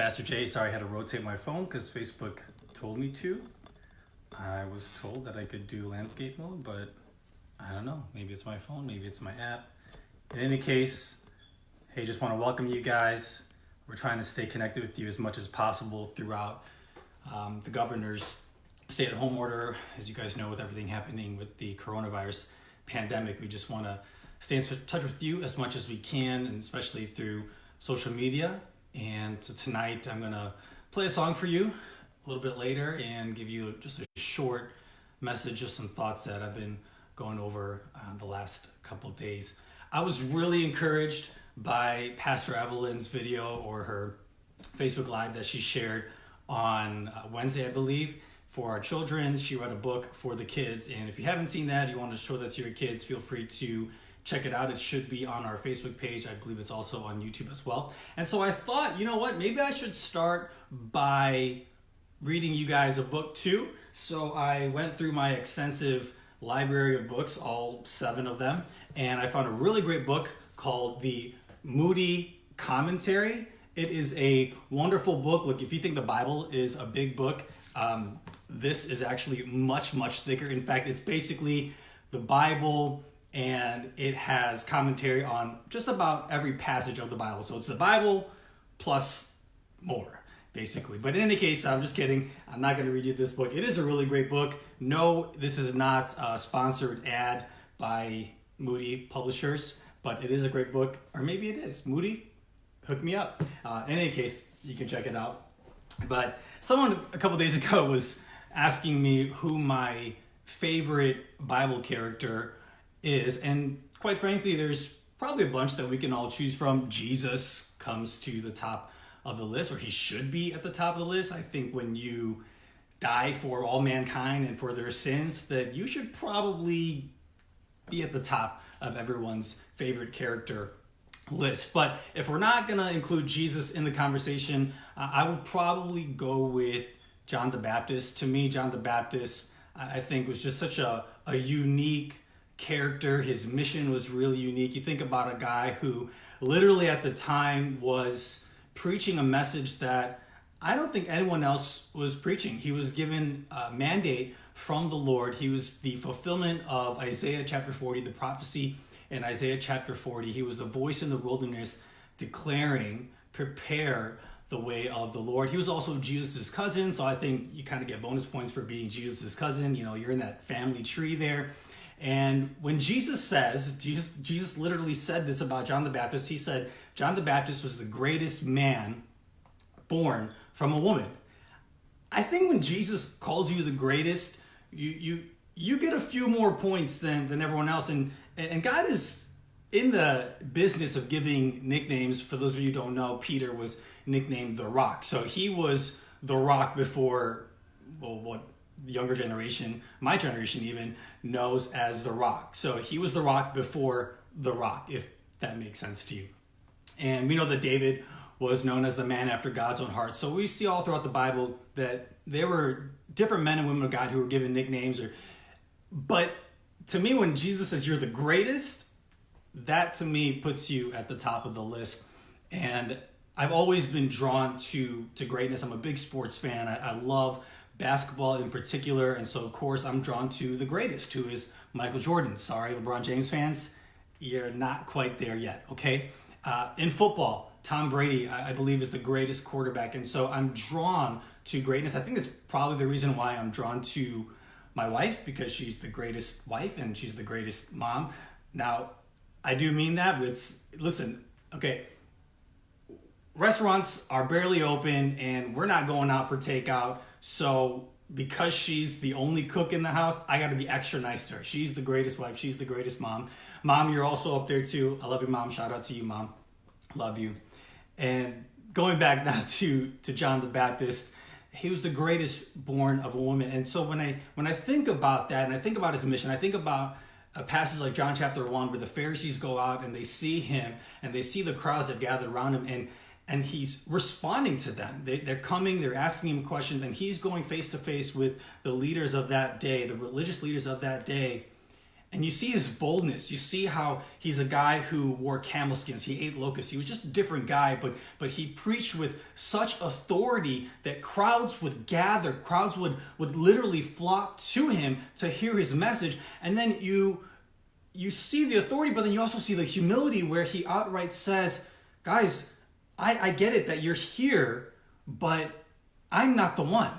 Pastor Jay, sorry I had to rotate my phone because Facebook told me to. I was told that I could do landscape mode, but I don't know. Maybe it's my phone, maybe it's my app. In any case, hey, just want to welcome you guys. We're trying to stay connected with you as much as possible throughout the governor's stay-at-home order. As you guys know, with everything happening with the coronavirus pandemic, we just want to stay in touch with you as much as we can, and especially through social media. And so tonight I'm going to play a song for you a little bit later and give you just a short message of some thoughts that I've been going over the last couple of days. I was really encouraged by Pastor Evelyn's video or her Facebook Live that she shared on Wednesday, I believe, for our children. She wrote a book for the kids, and if you haven't seen that, you want to show that to your kids, feel free to check it out. It should be on our Facebook page. I believe it's also on YouTube as well. And so I thought, you know what, maybe I should start by reading you guys a book too. So I went through my extensive library of books, all 7 of them, and I found a really great book called The Moody Commentary. It is a wonderful book. Look, if you think the Bible is a big book, this is actually much, much thicker. In fact, it's basically the Bible, and it has commentary on just about every passage of the Bible. So it's the Bible plus more, basically. But in any case, I'm just kidding. I'm not going to read you this book. It is a really great book. No, this is not a sponsored ad by Moody Publishers, but it is a great book. Or maybe it is. Moody, hook me up. In any case, you can check it out. But someone a couple days ago was asking me who my favorite Bible character is, and quite frankly, there's probably a bunch that we can all choose from. Jesus comes to the top of the list, or he should be at the top of the list. I think when you die for all mankind and for their sins, that you should probably be at the top of everyone's favorite character list. But if we're not going to include Jesus in the conversation, I would probably go with John the Baptist. To me, John the Baptist, I think, was just such a unique character. His mission was really unique. You think about a guy who literally at the time was preaching a message that I don't think anyone else was preaching. He was given a mandate from the Lord. He was the fulfillment of Isaiah chapter 40, the prophecy in Isaiah chapter 40. He was the voice in the wilderness declaring, prepare the way of the Lord. He was also Jesus' cousin, so I think you kind of get bonus points for being Jesus' cousin. You know, you're in that family tree there. And when Jesus literally said this about John the Baptist. He said John the Baptist was the greatest man born from a woman. I think when Jesus calls you the greatest, you get a few more points than everyone else. And God is in the business of giving nicknames. For those of you who don't know, Peter was nicknamed the Rock. So he was the Rock before, well, what the younger generation, my generation even, knows as the Rock. So he was the Rock before the Rock, if that makes sense to you. And we know that David was known as the man after God's own heart. So we see all throughout the Bible that there were different men and women of God who were given nicknames. But to me, when Jesus says you're the greatest, that to me puts you at the top of the list. And I've always been drawn to greatness. I'm a big sports fan. I love basketball in particular, and so of course I'm drawn to the greatest, who is Michael Jordan. Sorry, LeBron James fans, you're not quite there yet, okay? In football, Tom Brady, I believe, is the greatest quarterback, and so I'm drawn to greatness. I think that's probably the reason why I'm drawn to my wife, because she's the greatest wife and she's the greatest mom. Now, I do mean that, but listen, okay, restaurants are barely open and we're not going out for takeout. So because she's the only cook in the house, I got to be extra nice to her. She's the greatest wife. She's the greatest mom. Mom, you're also up there too. I love you, Mom. Shout out to you, Mom. Love you. And going back now to John the Baptist, he was the greatest born of a woman. And so when I think about that, and I think about his mission, I think about a passage like John chapter 1 where the Pharisees go out and they see him and they see the crowds that gather around him, and he's responding to them. They're coming, they're asking him questions, and he's going face to face with the leaders of that day, the religious leaders of that day. And you see his boldness. You see how he's a guy who wore camel skins. He ate locusts. He was just a different guy, but he preached with such authority that crowds would gather. Crowds would literally flock to him to hear his message. And then you see the authority, but then you also see the humility where he outright says, guys, I get it that you're here, but I'm not the one.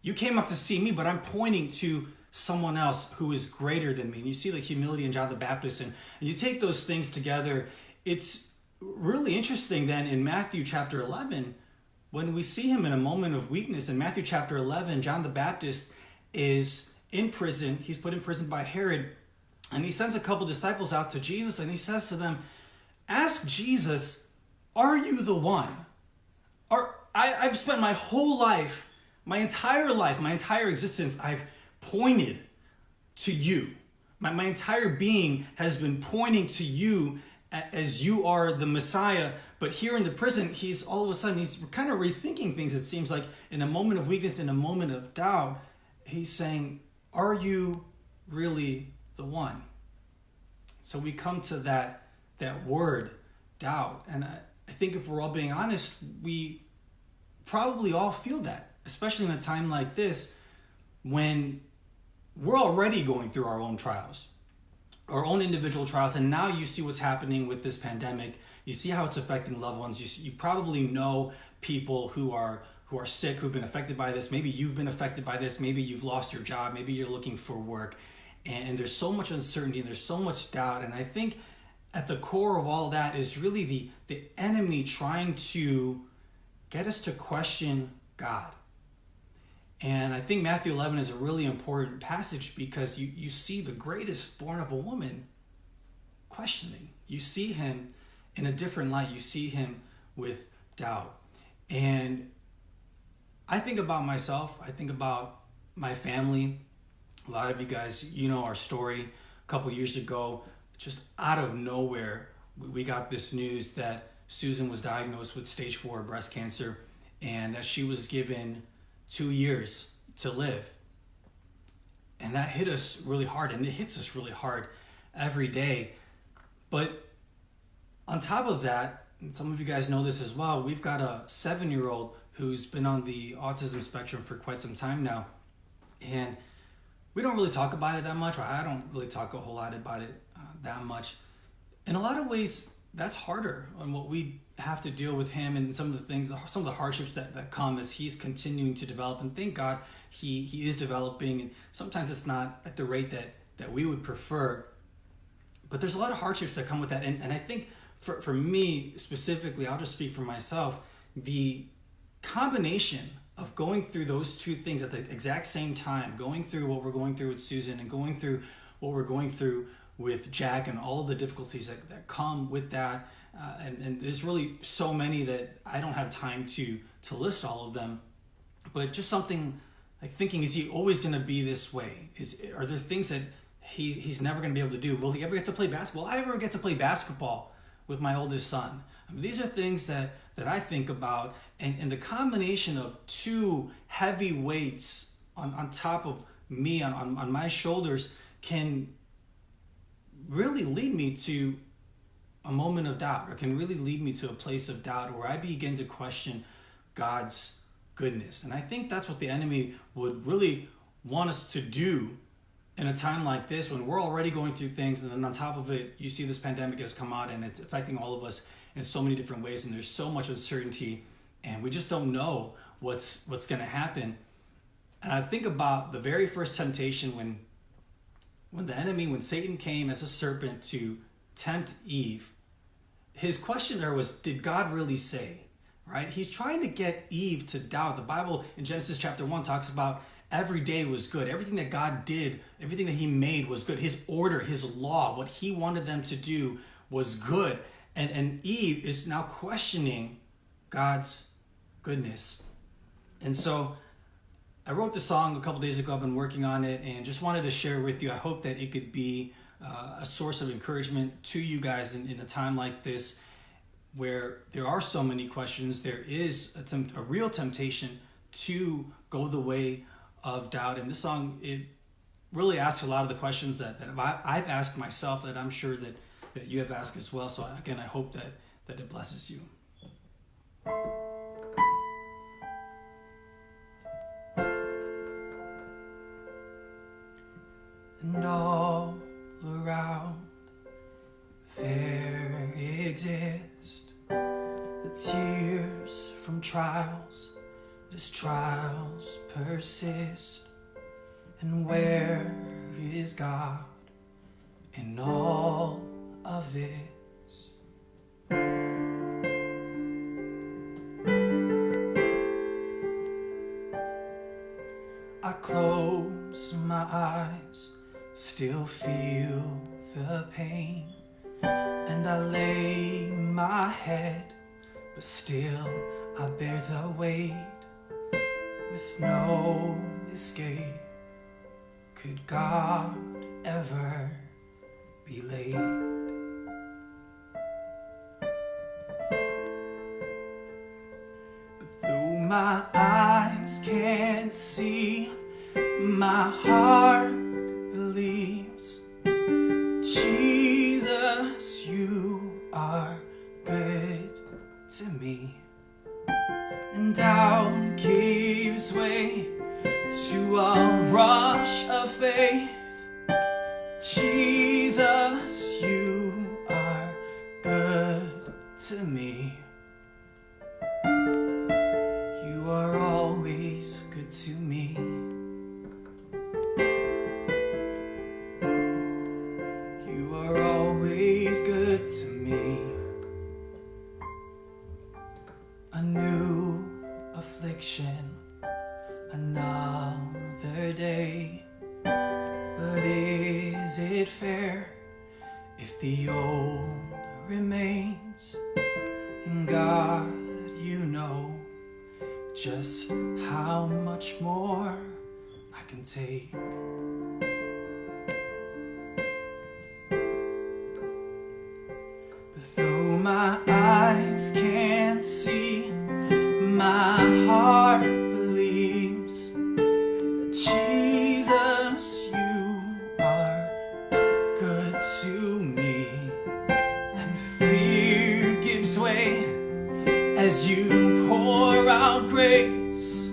You came out to see me, but I'm pointing to someone else who is greater than me. And you see the humility in John the Baptist, and you take those things together. It's really interesting then in Matthew chapter 11, when we see him in a moment of weakness. In Matthew chapter 11, John the Baptist is in prison. He's put in prison by Herod, and he sends a couple disciples out to Jesus, and he says to them, ask Jesus, are you the one? I've spent my whole life, my entire existence, I've pointed to you. My entire being has been pointing to you as you are the Messiah. But here in the prison, he's all of a sudden, he's kind of rethinking things. It seems like in a moment of weakness, in a moment of doubt, he's saying, are you really the one? So we come to that word, doubt. And I think if we're all being honest, we probably all feel that, especially in a time like this when we're already going through our own trials, our own individual trials. And now you see what's happening with this pandemic. You see how it's affecting loved ones. You probably know people who are sick, who've been affected by this. Maybe you've been affected by this. Maybe you've lost your job. Maybe you're looking for work. And there's so much uncertainty and there's so much doubt. And I think at the core of all that is really the enemy trying to get us to question God. And I think Matthew 11 is a really important passage because you see the greatest born of a woman questioning. You see him in a different light. You see him with doubt. And I think about myself. I think about my family. A lot of you guys, you know our story. A couple years ago, just out of nowhere, we got this news that Susan was diagnosed with stage 4 breast cancer and that she was given 2 years to live. And that hit us really hard, and it hits us really hard every day. But on top of that, and some of you guys know this as well, we've got a 7-year-old who's been on the autism spectrum for quite some time now. And we don't really talk about it that much, or I don't really talk a whole lot about it that much. In a lot of ways, that's harder on what we have to deal with him and some of the things, some of the hardships that come as he's continuing to develop. And thank God he is developing. And sometimes it's not at the rate that we would prefer. But there's a lot of hardships that come with that. And I think for me specifically, I'll just speak for myself, the combination of going through those two things at the exact same time, going through what we're going through with Susan and going through what we're going through with Jack and all of the difficulties that come with that. And there's really so many that I don't have time to list all of them. But just something like thinking, is he always going to be this way? Are there things that he's never going to be able to do? Will he ever get to play basketball? Will I ever get to play basketball with my oldest son? I mean, these are things that I think about. And the combination of two heavy weights on top of me, on my shoulders, can really lead me to a moment of doubt, or can really lead me to a place of doubt where I begin to question God's goodness. And I think that's what the enemy would really want us to do in a time like this, when we're already going through things, and then on top of it, you see this pandemic has come out and it's affecting all of us in so many different ways, and there's so much uncertainty, and we just don't know what's going to happen. And I think about the very first temptation when Satan came as a serpent to tempt Eve. His question there was, did God really say? Right? He's trying to get Eve to doubt. The Bible in Genesis chapter 1 talks about every day was good. Everything that God did, everything that he made was good. His order, his law, what he wanted them to do was good. And Eve is now questioning God's goodness. And so I wrote the song a couple days ago. I've been working on it and just wanted to share with you. I hope that it could be a source of encouragement to you guys in a time like this, where there are so many questions. There is a real temptation to go the way of doubt. And this song, really asked a lot of the questions that I've asked myself, that I'm sure that you have asked as well. So again, I hope that it blesses you. And all around there exist the tears from trials, as trials persist. And where is God in all of this? I close my eyes, still feel the pain, and I lay my head, but still I bear the weight. With no escape, could God ever be late? But though my eyes can't see, my heart believes. Jesus, you are good to me. And doubt gives way to a rush of faith. Jesus, you are good to me. You are always good to me. You are always good to me. A new affliction, another day. But is it fair if the old remains? And God, you know just how much more I can take. But though my eyes can't see, my heart believes that Jesus, you are good to me. And fear gives way as you pour out grace.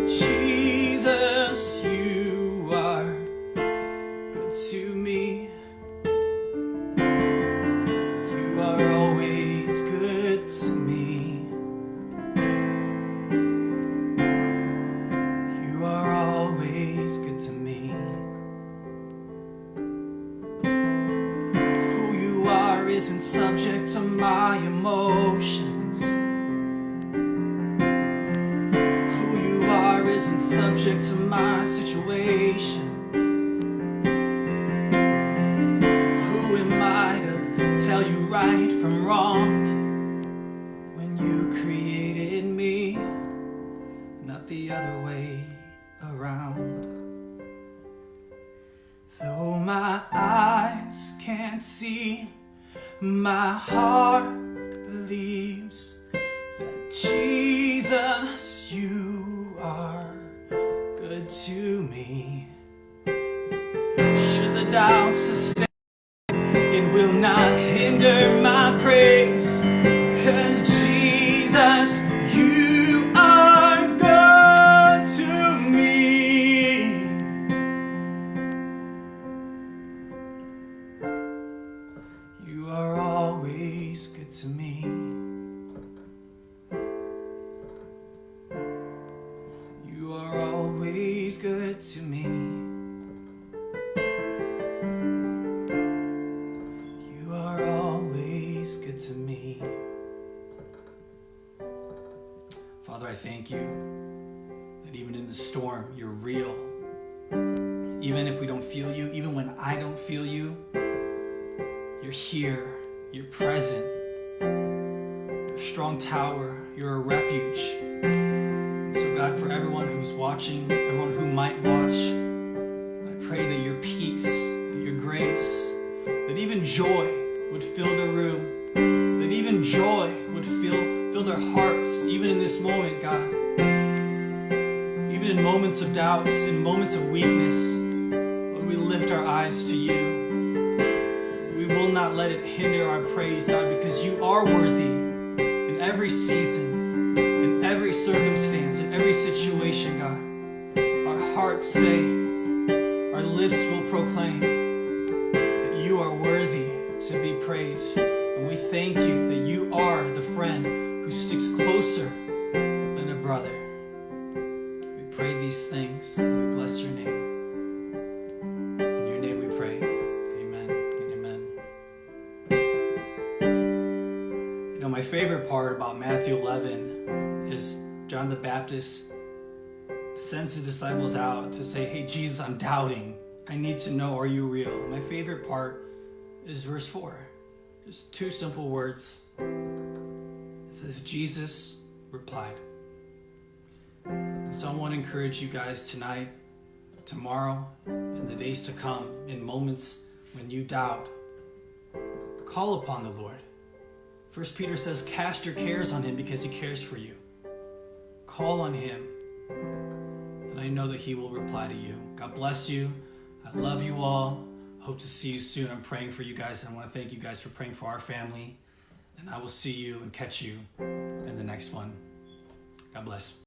Jesus, you are good to me. You are always good to me. You are always good to me. Who you are isn't subject to my emotions. Who you are isn't subject to my situation. Who am I to tell you right from wrong when you created me, not the other way around? Though my eyes can't see, my heart believes that Jesus, you are good to me. Should the doubt sustain, it will not hinder my praise, 'cause Jesus, you are good to me. You are always good to me. You are always good to me. You are always good to me. Father, I thank you that even in the storm, you're real. Even if we don't feel you, even when I don't feel you, you're here, you're present. You're a strong tower, you're a refuge. So God, for everyone who's watching, everyone who might watch, I pray that your peace, that your grace, that even joy would fill the room, that even joy would fill their hearts, even in this moment, God. Even in moments of doubts, in moments of weakness, we lift our eyes to you. We will not let it hinder our praise, God, because you are worthy in every season, in every circumstance, in every situation, God. Our hearts say, our lips will proclaim that you are worthy to be praised. And we thank you that you are the friend who sticks closer than a brother. We pray these things. We bless your name. In your name we pray. Amen and amen. You know, my favorite part about Matthew 11 is John the Baptist sends his disciples out to say, hey, Jesus, I'm doubting. I need to know, are you real? My favorite part is verse 4. Just two simple words. It says, Jesus replied. And so I want to encourage you guys tonight, tomorrow, and the days to come, in moments when you doubt, call upon the Lord. 1 Peter says, cast your cares on him because he cares for you. Call on him, and I know that he will reply to you. God bless you. I love you all. Hope to see you soon. I'm praying for you guys, and I want to thank you guys for praying for our family. And I will see you and catch you in the next one. God bless.